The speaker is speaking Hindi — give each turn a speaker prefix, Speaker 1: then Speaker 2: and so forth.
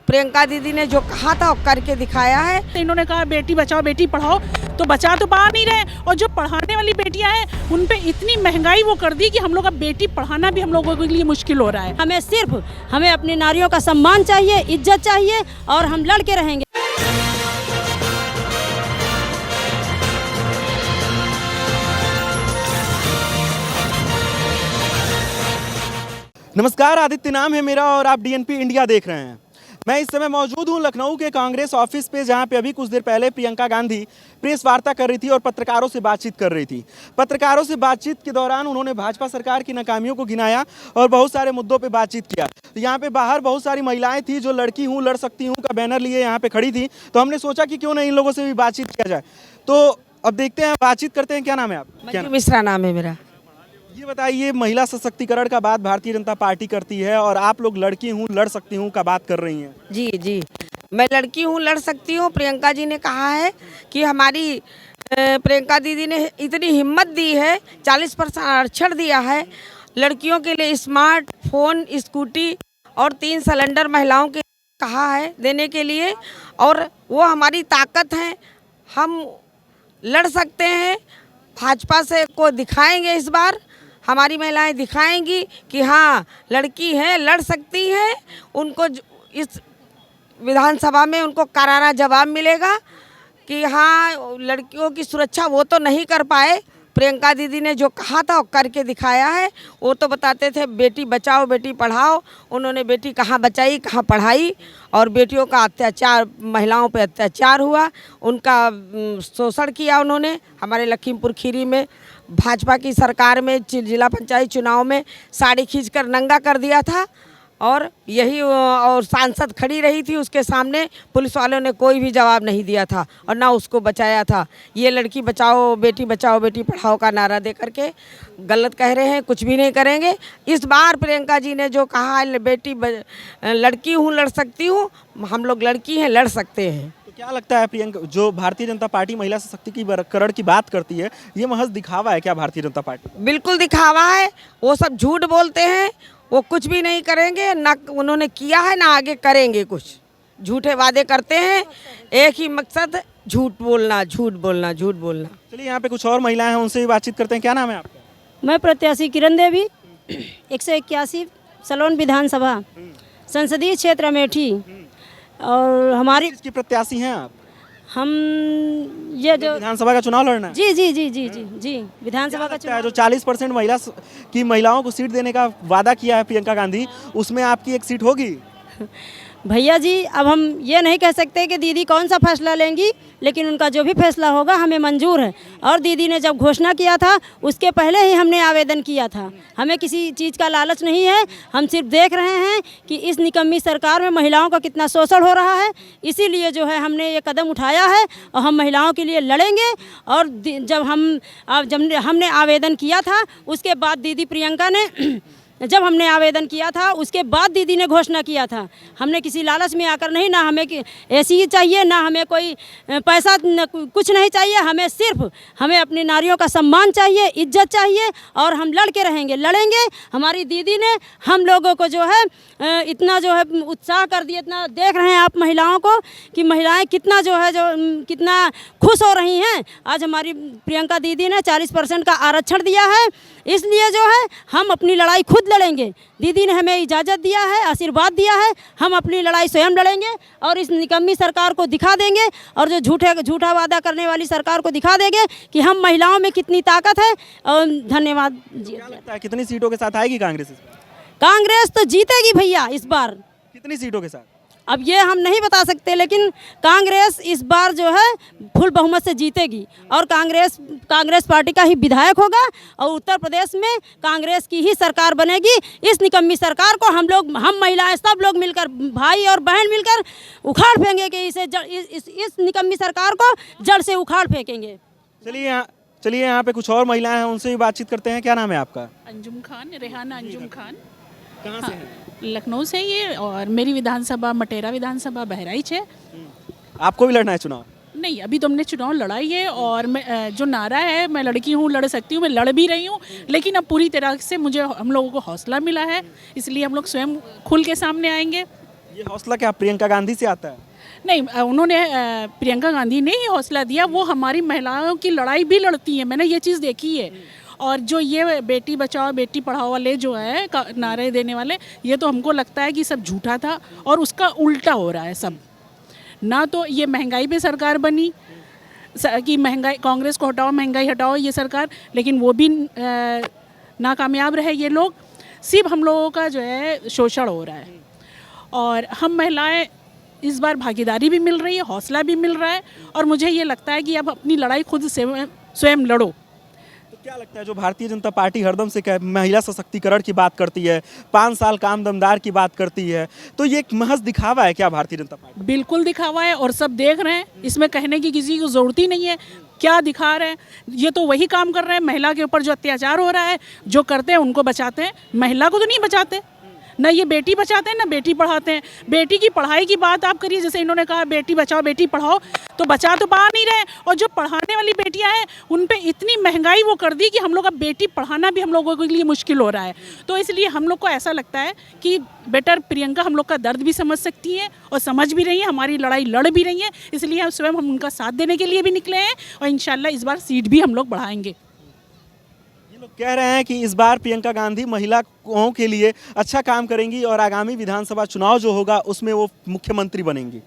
Speaker 1: प्रियंका दीदी ने जो कहा था वो करके दिखाया है।
Speaker 2: इन्होंने कहा बेटी बचाओ बेटी पढ़ाओ, तो बचा तो पा नहीं रहे, और जो पढ़ाने वाली बेटियां हैं उन पे इतनी महंगाई वो कर दी कि हम लोग का बेटी पढ़ाना भी हम लोगों के लिए मुश्किल हो रहा है।
Speaker 3: हमें अपनी नारियों का सम्मान चाहिए, इज्जत चाहिए, और हम लड़के रहेंगे।
Speaker 4: नमस्कार, आदित्य नाम है मेरा और आप डीएनपी इंडिया देख रहे हैं। मैं इस समय मौजूद हूं लखनऊ के कांग्रेस ऑफिस पे, जहां पे अभी कुछ देर पहले प्रियंका गांधी प्रेस वार्ता कर रही थी और पत्रकारों से बातचीत कर रही थी। पत्रकारों से बातचीत के दौरान उन्होंने भाजपा सरकार की नाकामियों को गिनाया और बहुत सारे मुद्दों पे बातचीत किया। तो यहाँ पे बाहर बहुत सारी महिलाएं थी जो लड़की हूँ लड़ सकती हूँ का बैनर लिए यहाँ पे खड़ी थी। तो हमने सोचा कि क्यों नहीं इन लोगों से भी बातचीत किया जाए। तो अब देखते हैं, बातचीत करते हैं। क्या नाम है आप?
Speaker 1: मंजू मिश्रा नाम है मेरा।
Speaker 4: ये बताइए, महिला सशक्तिकरण का बात भारतीय जनता पार्टी करती है और आप लोग लड़की हूँ लड़ सकती हूँ का बात कर रही हैं।
Speaker 1: जी, मैं लड़की हूँ लड़ सकती हूँ। प्रियंका जी ने कहा है कि हमारी प्रियंका दीदी ने इतनी हिम्मत दी है, 40% आरक्षण दिया है लड़कियों के लिए, स्मार्टफोन, स्कूटी और 3 सिलेंडर महिलाओं के कहा है देने के लिए, और वो हमारी ताकत है। हम लड़ सकते हैं, भाजपा से को दिखाएंगे। इस बार हमारी महिलाएं दिखाएंगी कि हाँ लड़की हैं, लड़ सकती हैं। उनको इस विधानसभा में उनको करारा जवाब मिलेगा कि हाँ लड़कियों की सुरक्षा वो तो नहीं कर पाए, प्रियंका दीदी ने जो कहा था वो करके दिखाया है। वो तो बताते थे बेटी बचाओ बेटी पढ़ाओ, उन्होंने बेटी कहाँ बचाई कहाँ पढ़ाई, और बेटियों का अत्याचार, महिलाओं पे अत्याचार हुआ, उनका शोषण किया उन्होंने। हमारे लखीमपुर खीरी में भाजपा की सरकार में जिला पंचायत चुनाव में साड़ी खींचकर नंगा कर दिया था, और यही और सांसद खड़ी रही थी उसके सामने, पुलिस वालों ने कोई भी जवाब नहीं दिया था और ना उसको बचाया था। ये लड़की बचाओ बेटी पढ़ाओ का नारा दे करके गलत कह रहे हैं, कुछ भी नहीं करेंगे। इस बार प्रियंका जी ने जो कहा है लड़की हूँ लड़ सकती हूँ, हम लोग लड़की हैं लड़ सकते हैं।
Speaker 4: तो क्या लगता है प्रियंका, जो भारतीय जनता पार्टी महिला सशक्तिकरण की बात करती है, ये महज दिखावा है क्या भारतीय जनता पार्टी?
Speaker 1: बिल्कुल दिखावा है, वो सब झूठ बोलते हैं, वो कुछ भी नहीं करेंगे, ना उन्होंने किया है ना आगे करेंगे। कुछ झूठे वादे करते हैं, एक ही मकसद झूठ बोलना।
Speaker 4: चलिए, यहाँ पे कुछ और महिलाएं हैं, उनसे भी बातचीत करते हैं। क्या नाम है आपका?
Speaker 3: मैं प्रत्याशी किरण देवी, 181 सलोन विधानसभा संसदीय क्षेत्र अमेठी। और हमारी
Speaker 4: किसकी प्रत्याशी हैं आप?
Speaker 3: हम ये जो
Speaker 4: विधानसभा का चुनाव लड़ना है?
Speaker 3: जी विधानसभा का चुनाव।
Speaker 4: जो 40% महिलाओं को सीट देने का वादा किया है प्रियंका गांधी, उसमें आपकी एक सीट होगी?
Speaker 3: भैया जी, अब हम ये नहीं कह सकते कि दीदी कौन सा फैसला लेंगी, लेकिन उनका जो भी फैसला होगा हमें मंजूर है। और दीदी ने जब घोषणा किया था उसके पहले ही हमने आवेदन किया था। हमें किसी चीज़ का लालच नहीं है, हम सिर्फ देख रहे हैं कि इस निकम्मी सरकार में महिलाओं का कितना शोषण हो रहा है, इसीलिए जो है हमने ये कदम उठाया है और हम महिलाओं के लिए लड़ेंगे। और जब हमने आवेदन किया था उसके बाद दीदी प्रियंका ने जब हमने आवेदन किया था उसके बाद दीदी ने घोषणा किया था। हमने किसी लालच में आकर नहीं, ना हमें ऐसी ही चाहिए, ना हमें कोई पैसा, कुछ नहीं चाहिए। हमें अपनी नारियों का सम्मान चाहिए, इज्जत चाहिए, और हम लड़के रहेंगे, लड़ेंगे। हमारी दीदी ने हम लोगों को जो है इतना जो है उत्साह कर दिया। इतना देख रहे हैं आप महिलाओं को कि महिलाएं कितना कितना खुश हो रही हैं। आज हमारी प्रियंका दीदी ने 40% का आरक्षण दिया है, इसलिए जो है हम अपनी लड़ाई खुद लड़ेंगे। दीदी ने हमें इजाज़त दिया है, आशीर्वाद दिया है, हम अपनी लड़ाई स्वयं लड़ेंगे और इस निकम्मी सरकार को दिखा देंगे, और जो झूठा वादा करने वाली सरकार को दिखा देंगे कि हम महिलाओं में कितनी ताकत है। और धन्यवाद जी।
Speaker 4: क्या लगता है कितनी सीटों के साथ आएगी कांग्रेस?
Speaker 3: कांग्रेस तो जीतेगी भैया इस बार।
Speaker 4: कितनी सीटों के साथ
Speaker 3: अब ये हम नहीं बता सकते, लेकिन कांग्रेस इस बार जो है फुल बहुमत से जीतेगी, और कांग्रेस पार्टी का ही विधायक होगा, और उत्तर प्रदेश में कांग्रेस की ही सरकार बनेगी। इस निकम्मी सरकार को हम महिलाएं सब लोग मिलकर, भाई और बहन मिलकर उखाड़ फेंकेंगे कि इस निकम्मी सरकार को जड़ से उखाड़ फेंकेंगे।
Speaker 4: चलिए यहाँ पे कुछ और महिलाएं हैं, उनसे भी बातचीत करते हैं। क्या नाम है आपका?
Speaker 2: अंजुम खान, रेहाना अंजुम खान।
Speaker 4: कहाँ से हैं?
Speaker 2: लखनऊ से ये, और मेरी विधानसभा मटेरा विधानसभा बहराइच है।
Speaker 4: आपको भी लड़ना है चुनाव?
Speaker 2: नहीं, अभी तो हमने चुनाव लड़ाई है, और मैं जो नारा है मैं लड़की हूँ लड़ सकती हूँ, मैं लड़ भी रही हूँ, लेकिन अब पूरी तरह से हम लोगों को हौसला मिला है, इसलिए हम लोग स्वयं खुल के सामने आएंगे।
Speaker 4: ये हौसला क्या प्रियंका गांधी से आता है?
Speaker 2: नहीं, उन्होंने प्रियंका गांधी ने ही हौसला दिया। वो हमारी महिलाओं की लड़ाई भी लड़ती हैं, मैंने ये चीज़ देखी है। और जो ये बेटी बचाओ बेटी पढ़ाओ वाले जो है नारे देने वाले, ये तो हमको लगता है कि सब झूठा था और उसका उल्टा हो रहा है सब। ना तो ये महंगाई पे सरकार बनी कि महंगाई, कांग्रेस को हटाओ महंगाई हटाओ ये सरकार, लेकिन वो भी नाकामयाब रहे ये लोग। सिर्फ हम लोगों का जो है शोषण हो रहा है और हम महिलाएं इस बार भागीदारी भी मिल रही है, हौसला भी मिल रहा है और मुझे ये लगता है कि अब अपनी लड़ाई खुद से स्वयं लड़ो।
Speaker 4: तो क्या लगता है जो भारतीय जनता पार्टी हरदम से महिला सशक्तिकरण की बात करती है, 5 साल काम दमदार की बात करती है, तो ये एक महज दिखावा है क्या भारतीय जनता पार्टी?
Speaker 2: बिल्कुल दिखावा है और सब देख रहे हैं, इसमें कहने की किसी को ज़रूरत ही नहीं है। क्या दिखा रहे हैं? ये तो वही काम कर रहे हैं। महिला के ऊपर जो अत्याचार हो रहा है, जो करते हैं उनको बचाते हैं, महिला को तो नहीं बचाते। ना ये बेटी बचाते हैं ना बेटी पढ़ाते हैं। बेटी की पढ़ाई की बात आप करिए, जैसे इन्होंने कहा बेटी बचाओ बेटी पढ़ाओ, तो बचा तो पा नहीं रहे। और जो पढ़ाने वाली बेटियां हैं उन पे इतनी महंगाई वो कर दी कि हम लोग अब बेटी पढ़ाना भी हम लोगों के लिए मुश्किल हो रहा है। तो इसलिए हम लोग को ऐसा लगता है कि बेटर प्रियंका हम लोग का दर्द भी समझ सकती है और समझ भी रही है, हमारी लड़ाई लड़ भी रही है। इसलिए हम स्वयं हम उनका साथ देने के लिए भी निकले हैं और इंशाल्लाह इस बार सीट भी हम लोग बढ़ाएंगे।
Speaker 4: कह रहे हैं कि इस बार प्रियंका गांधी महिलाओं के लिए अच्छा काम करेंगी और आगामी विधानसभा चुनाव जो होगा उसमें वो मुख्यमंत्री बनेंगी।